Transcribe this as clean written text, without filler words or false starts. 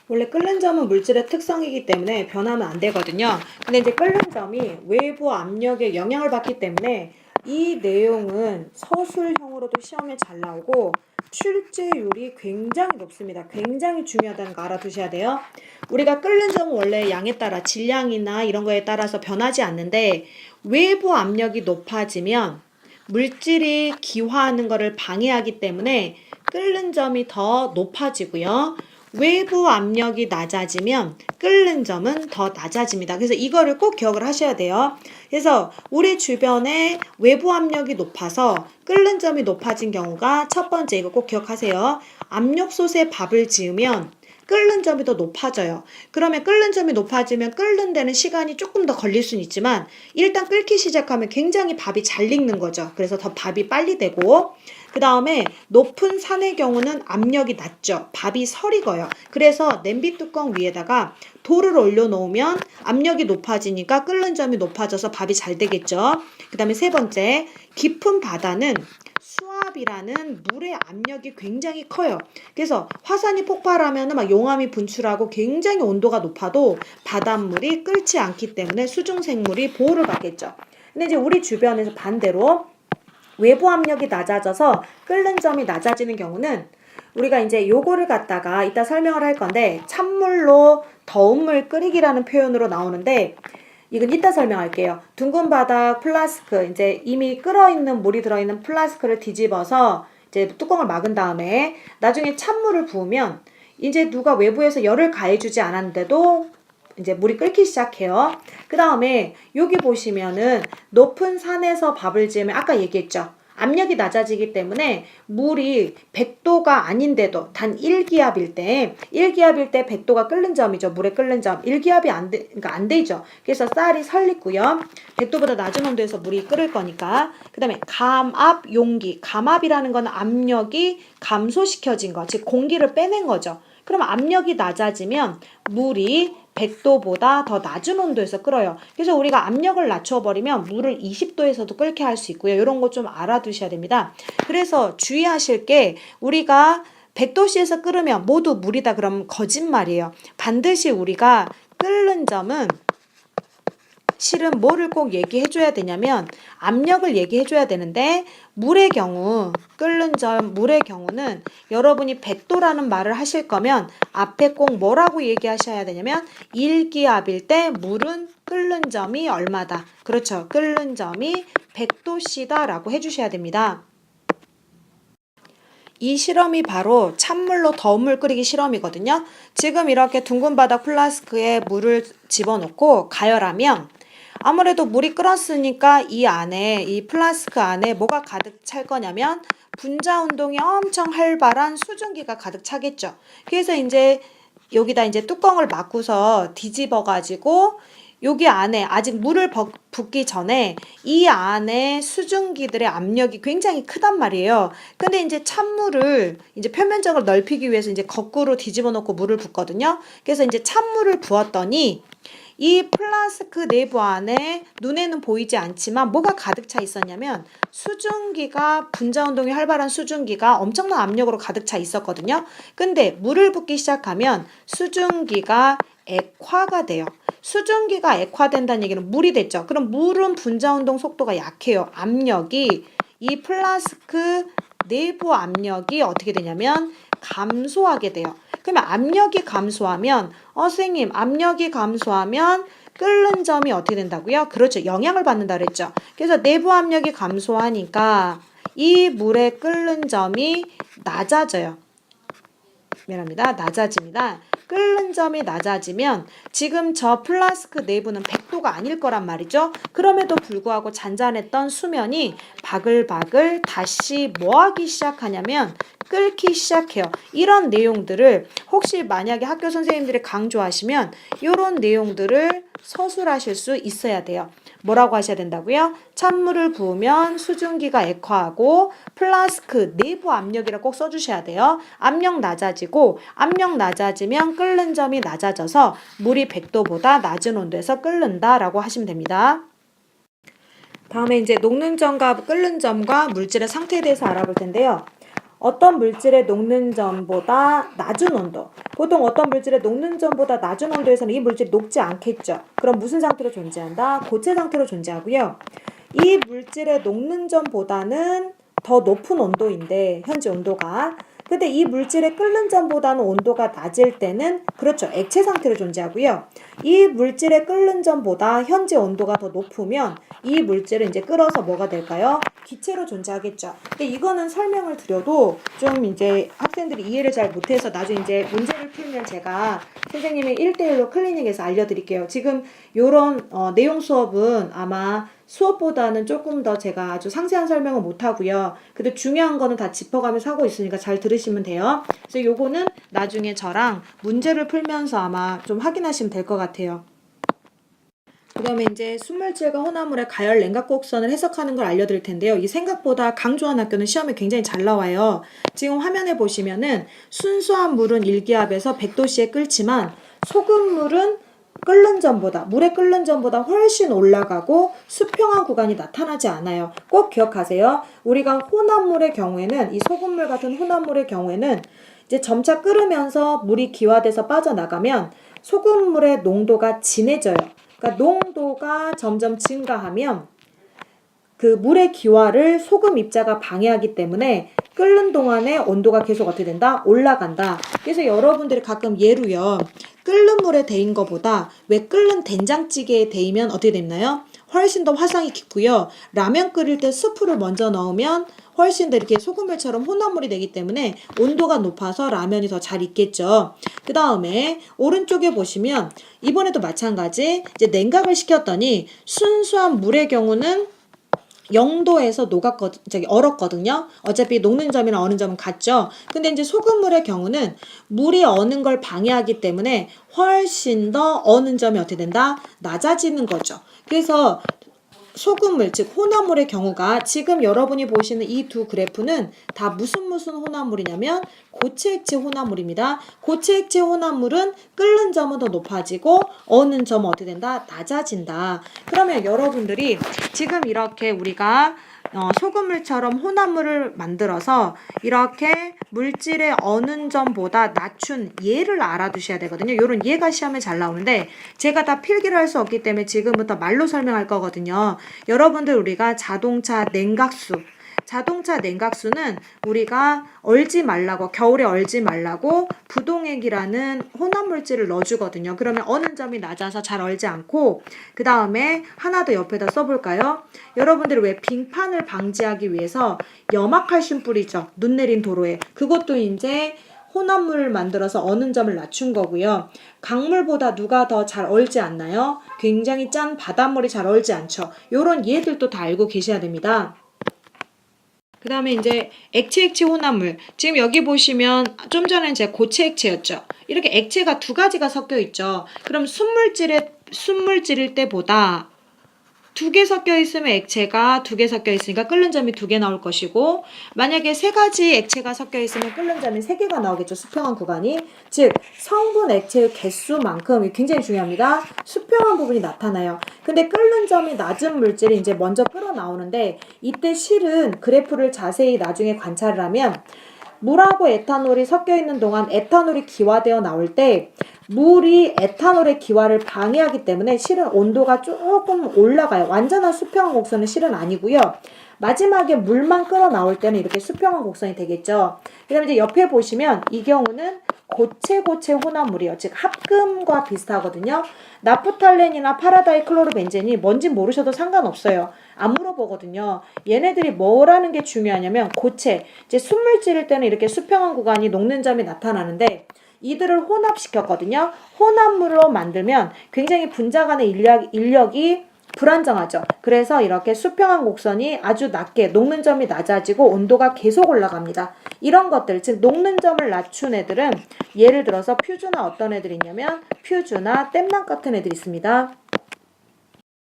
원래 끓는 점은 물질의 특성이기 때문에 변하면 안 되거든요. 근데 이제 끓는 점이 외부 압력에 영향을 받기 때문에 이 내용은 서술형으로도 시험에 잘 나오고 출제율이 굉장히 높습니다. 굉장히 중요하다는 거 알아두셔야 돼요. 우리가 끓는 점은 원래 양에 따라 질량이나 이런 거에 따라서 변하지 않는데 외부 압력이 높아지면 물질이 기화하는 것을 방해하기 때문에 끓는 점이 더 높아지고요. 외부 압력이 낮아지면 끓는 점은 더 낮아집니다. 그래서 이거를 꼭 기억을 하셔야 돼요. 그래서 우리 주변에 외부 압력이 높아서 끓는 점이 높아진 경우가 첫 번째, 이거 꼭 기억하세요. 압력솥에 밥을 지으면 끓는 점이 더 높아져요. 그러면 끓는 점이 높아지면 끓는 데는 시간이 조금 더 걸릴 수는 있지만 일단 끓기 시작하면 굉장히 밥이 잘 익는 거죠. 그래서 더 밥이 빨리 되고, 그 다음에 높은 산의 경우는 압력이 낮죠. 밥이 설익어요. 그래서 냄비 뚜껑 위에다가 돌을 올려놓으면 압력이 높아지니까 끓는 점이 높아져서 밥이 잘 되겠죠. 그 다음에 세 번째, 깊은 바다는 수압이라는 물의 압력이 굉장히 커요. 그래서 화산이 폭발하면 막 용암이 분출하고 굉장히 온도가 높아도 바닷물이 끓지 않기 때문에 수중생물이 보호를 받겠죠. 근데 이제 우리 주변에서 반대로 외부 압력이 낮아져서 끓는 점이 낮아지는 경우는 우리가 이제 요거를 갖다가 이따 설명을 할 건데 찬물로 더운 물 끓이기라는 표현으로 나오는데 이건 이따 설명할게요. 둥근 바닥 플라스크, 이제 이미 끓어있는 물이 들어있는 플라스크를 뒤집어서 이제 뚜껑을 막은 다음에 나중에 찬물을 부으면 이제 누가 외부에서 열을 가해주지 않았는데도 이제 물이 끓기 시작해요. 그 다음에 여기 보시면은 높은 산에서 밥을 지으면 아까 얘기했죠. 압력이 낮아지기 때문에 물이 100도가 아닌데도 단 1기압일 때 100도가 끓는 점이죠. 물에 끓는 점. 1기압이 그러니까 안 되죠. 그래서 쌀이 설리고요. 100도보다 낮은 온도에서 물이 끓을 거니까. 그 다음에 감압 용기. 감압이라는 건 압력이 감소시켜진 거. 즉 공기를 빼낸 거죠. 그럼 압력이 낮아지면 물이 100도보다 더 낮은 온도에서 끓어요. 그래서 우리가 압력을 낮춰버리면 물을 20도에서도 끓게 할 수 있고요. 이런 거 좀 알아두셔야 됩니다. 그래서 주의하실 게 우리가 100도씨에서 끓으면 모두 물이다 그러면 거짓말이에요. 반드시 우리가 끓는 점은 실은 뭐를 꼭 얘기해줘야 되냐면 압력을 얘기해줘야 되는데 물의 경우 끓는 점 물의 경우는 여러분이 100도라는 말을 하실 거면 앞에 꼭 뭐라고 얘기하셔야 되냐면 1기압일 때 물은 끓는 점이 얼마다. 그렇죠. 끓는 점이 100도씨다 라고 해주셔야 됩니다. 이 실험이 바로 찬물로 더운 물 끓이기 실험이거든요. 지금 이렇게 둥근 바닥 플라스크에 물을 집어넣고 가열하면 아무래도 물이 끓었으니까 이 플라스크 안에 뭐가 가득 찰 거냐면 분자 운동이 엄청 활발한 수증기가 가득 차겠죠. 그래서 이제 여기다 이제 뚜껑을 막고서 뒤집어 가지고 여기 안에 아직 물을 붓기 전에 이 안에 수증기들의 압력이 굉장히 크단 말이에요. 근데 이제 찬물을 이제 표면적으로 넓히기 위해서 이제 거꾸로 뒤집어 놓고 물을 붓거든요. 그래서 이제 찬물을 부었더니 이 플라스크 내부 안에 눈에는 보이지 않지만 뭐가 가득 차 있었냐면 수증기가 분자 운동이 활발한 수증기가 엄청난 압력으로 가득 차 있었거든요. 근데 물을 붓기 시작하면 수증기가 액화가 돼요. 수증기가 액화된다는 얘기는 물이 됐죠. 그럼 물은 분자 운동 속도가 약해요. 압력이 이 플라스크 내부 압력이 어떻게 되냐면 감소하게 돼요. 그러면 압력이 감소하면 선생님 압력이 감소하면 끓는 점이 어떻게 된다고요? 그렇죠. 영향을 받는다 그랬죠. 그래서 내부 압력이 감소하니까 이 물의 끓는 점이 낮아져요. 미안합니다. 낮아집니다. 끓는 점이 낮아지면 지금 저 플라스크 내부는 100도가 아닐 거란 말이죠. 그럼에도 불구하고 잔잔했던 수면이 바글바글 다시 뭐 하기 시작하냐면 끓기 시작해요. 이런 내용들을 혹시 만약에 학교 선생님들이 강조하시면 이런 내용들을 서술하실 수 있어야 돼요. 뭐라고 하셔야 된다고요? 찬물을 부으면 수증기가 액화하고 플라스크 내부 압력이라고 꼭 써주셔야 돼요. 압력 낮아지고 압력 낮아지면 끓는 점이 낮아져서 물이 100도보다 낮은 온도에서 끓는다라고 하시면 됩니다. 다음에 이제 녹는 점과 끓는 점과 물질의 상태에 대해서 알아볼 텐데요. 어떤 물질의 녹는 점보다 낮은 온도. 보통 어떤 물질의 녹는 점보다 낮은 온도에서는 이 물질이 녹지 않겠죠. 그럼 무슨 상태로 존재한다? 고체 상태로 존재하고요. 이 물질의 녹는 점보다는 더 높은 온도인데 현재 온도가 근데 이 물질의 끓는 점보다는 온도가 낮을 때는 그렇죠. 액체 상태로 존재하고요. 이 물질의 끓는 점보다 현재 온도가 더 높으면 이 물질은 이제 끓어서 뭐가 될까요? 기체로 존재하겠죠. 근데 이거는 설명을 드려도 좀 이제 학생들이 이해를 잘 못해서 나중에 이제 문제를 풀면 제가 선생님이 1대1로 클리닉에서 알려드릴게요. 지금 요런 내용 수업은 아마 수업보다는 조금 더 제가 아주 상세한 설명은 못하고요. 근데 중요한 거는 다 짚어가면서 하고 있으니까 잘 들으시면 돼요. 그래서 요거는 나중에 저랑 문제를 풀면서 아마 좀 확인하시면 될 것 같아요. 그 다음에 이제 순물질과 혼합물의 가열 냉각 곡선을 해석하는 걸 알려드릴 텐데요. 이 생각보다 강조한 학교는 시험에 굉장히 잘 나와요. 지금 화면에 보시면은 순수한 물은 일기압에서 100도씨에 끓지만 소금물은 물의 끓는 점보다 훨씬 올라가고 수평한 구간이 나타나지 않아요. 꼭 기억하세요. 우리가 혼합물의 경우에는 이 소금물 같은 혼합물의 경우에는 이제 점차 끓으면서 물이 기화돼서 빠져나가면 소금물의 농도가 진해져요. 그러니까 농도가 점점 증가하면 그 물의 기화를 소금 입자가 방해하기 때문에 끓는 동안에 온도가 계속 어떻게 된다? 올라간다. 그래서 여러분들이 가끔 예로요. 끓는 물에 데인 거보다 왜 끓는 된장찌개에 데이면 어떻게 됐나요? 훨씬 더 화상이 깊고요. 라면 끓일 때 스프를 먼저 넣으면 훨씬 더 이렇게 소금물처럼 혼합물이 되기 때문에 온도가 높아서 라면이 더 잘 익겠죠. 그 다음에 오른쪽에 보시면 이번에도 마찬가지 이제 냉각을 시켰더니 순수한 물의 경우는 0도에서 얼었거든요. 어차피 녹는 점이랑 어는 점은 같죠. 근데 이제 소금물의 경우는 물이 어는 걸 방해하기 때문에 훨씬 더 어는 점이 어떻게 된다? 낮아지는 거죠. 그래서 소금물, 즉 혼합물의 경우가 지금 여러분이 보시는 이 두 그래프는 다 무슨 혼합물이냐면 고체 액체 혼합물입니다. 고체 액체 혼합물은 끓는 점은 더 높아지고 어는 점은 어떻게 된다? 낮아진다. 그러면 여러분들이 지금 이렇게 우리가 소금물처럼 혼합물을 만들어서 이렇게 물질의 어는 점보다 낮춘 예를 알아두셔야 되거든요. 이런 예가 시험에 잘 나오는데 제가 다 필기를 할 수 없기 때문에 지금부터 말로 설명할 거거든요. 여러분들 우리가 자동차 냉각수는 우리가 겨울에 얼지 말라고 부동액이라는 혼합물질을 넣어주거든요. 그러면 어는 점이 낮아서 잘 얼지 않고 그 다음에 하나 더 옆에다 써볼까요? 여러분들이 왜 빙판을 방지하기 위해서 염화칼슘 뿌리죠. 눈 내린 도로에. 그것도 이제 혼합물을 만들어서 어는 점을 낮춘 거고요. 강물보다 누가 더 잘 얼지 않나요? 굉장히 짠 바닷물이 잘 얼지 않죠. 요런 예들도 다 알고 계셔야 됩니다. 그 다음에 이제 액체 혼합물. 지금 여기 보시면 좀 전에 제가 고체 액체였죠. 이렇게 액체가 두 가지가 섞여 있죠. 그럼 순물질일 때보다 두 개 섞여 있으면 액체가 두 개 섞여 있으니까 끓는 점이 두 개 나올 것이고 만약에 세 가지 액체가 섞여 있으면 끓는 점이 세 개가 나오겠죠. 수평한 구간이. 즉 성분 액체의 개수만큼 굉장히 중요합니다. 수평한 부분이 나타나요. 근데 끓는 점이 낮은 물질이 이제 먼저 끓어 나오는데 이때 실은 그래프를 자세히 나중에 관찰을 하면 물하고 에탄올이 섞여 있는 동안 에탄올이 기화되어 나올 때 물이 에탄올의 기화를 방해하기 때문에 실은 온도가 조금 올라가요. 완전한 수평한 곡선은 실은 아니고요. 마지막에 물만 끓어 나올 때는 이렇게 수평한 곡선이 되겠죠. 그 다음에 이제 옆에 보시면 이 경우는 고체 혼합물이요. 즉 합금과 비슷하거든요. 나프탈렌이나 파라다이클로로벤젠이 뭔지 모르셔도 상관없어요. 안 물어보거든요. 얘네들이 뭐라는 게 중요하냐면 고체, 이제 순물질일 때는 이렇게 수평한 구간이 녹는 점이 나타나는데 이들을 혼합시켰거든요. 혼합물로 만들면 굉장히 분자 간의 인력이 불안정하죠. 그래서 이렇게 수평한 곡선이 아주 낮게 녹는 점이 낮아지고 온도가 계속 올라갑니다. 이런 것들, 즉 녹는 점을 낮춘 애들은 예를 들어서 퓨즈나 어떤 애들이 있냐면 퓨즈나 땜낭 같은 애들이 있습니다.